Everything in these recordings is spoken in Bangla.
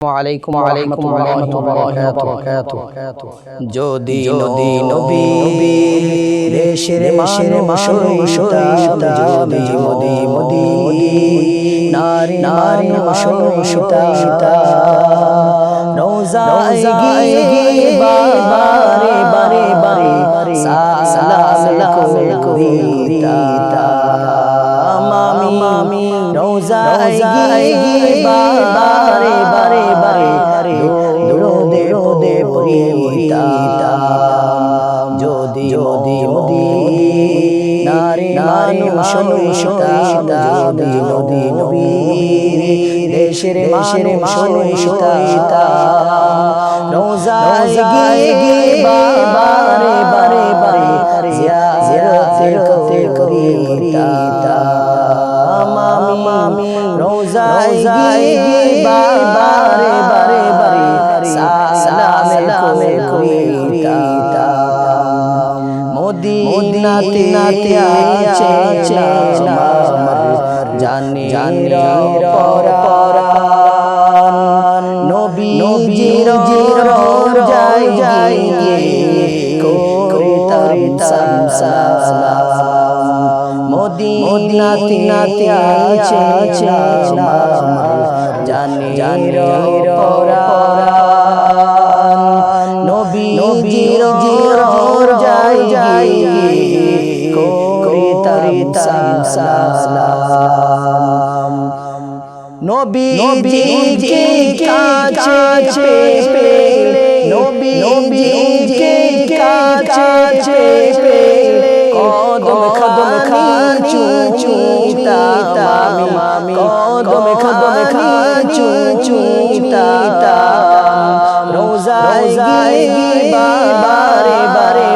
ওয়ালাইকুম ওয়া বারাকাতুহু। যদি নবী দেশের মানুষ হইতাম, যদি নারী মানুষ হইতাম, রওজায় গিয়ে বারে বারে সালাম করিতাম আমি, রওজায় গিয়ে বারে বারে রোদে পড়িতাম। যদি নারী মানুষ হইতাম, যদি দেশের মানুষ হইতাম, রওজায় গিয়ে বারে বারে জিয়ারত করিতাম আমি, রওজায় গিয়ে বারে বারে সালাম করিতাম। মদিনাতে আছে আমার জানের পরাণ, নবীজির রওজায় করিতাম সালাম। মদিনাতে আছে আমার জানের পরাণ, নবীজির রওজায় করিতাম সালাম। নবীজিকে কাছে পেলে, নবীজিকে কাছে পেলে কদম খানি চুমতাম আমি, কদম খানি চুমতাম। রওজায় গিয়ে বারে বারে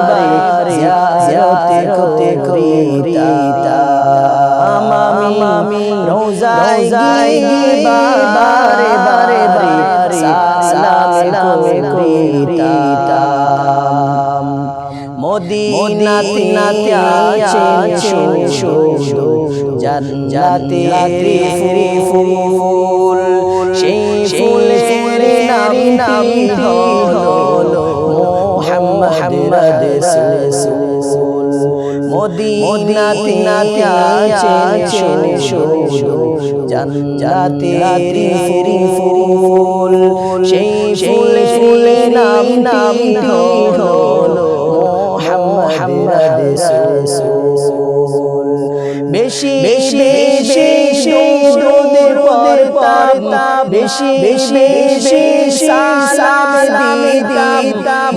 জিয়ারত করিতাম আমি, রওজায় গিয়ে বারে বারে সালাম করিতাম। মদিনাতে আছে শুধু জান্নাতের ফুল, সেই ফুলের নামটি হলো মুহাম্মদ রাসূল। মদিনাতে আছে শুধু জান্নাতের ফুল, সেই ফুলের নামটি হলো মুহাম্মদ রাসূল। বেশি দরুদের পড়তাম, বেশি সালাম দিতাম,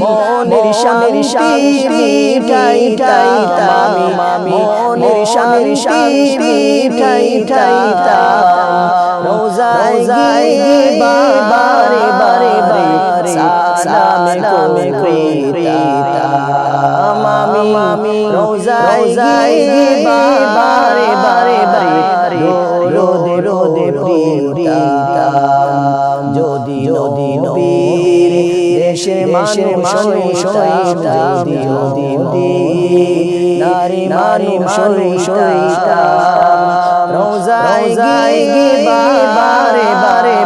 মনের শান্তি টাইতাম আমি, মনের শান্তি টাইতাম। রওজায় গিয়ে বারে বারে সালাম করিতাম আমি, রওজায় গিয়ে বারে বারে রোদে পড়িতাম। যদি নবীর দেশের মানুষ হইতাম, যদি নারী মানুষ হইতাম, রওজায় গিয়ে বারে বারে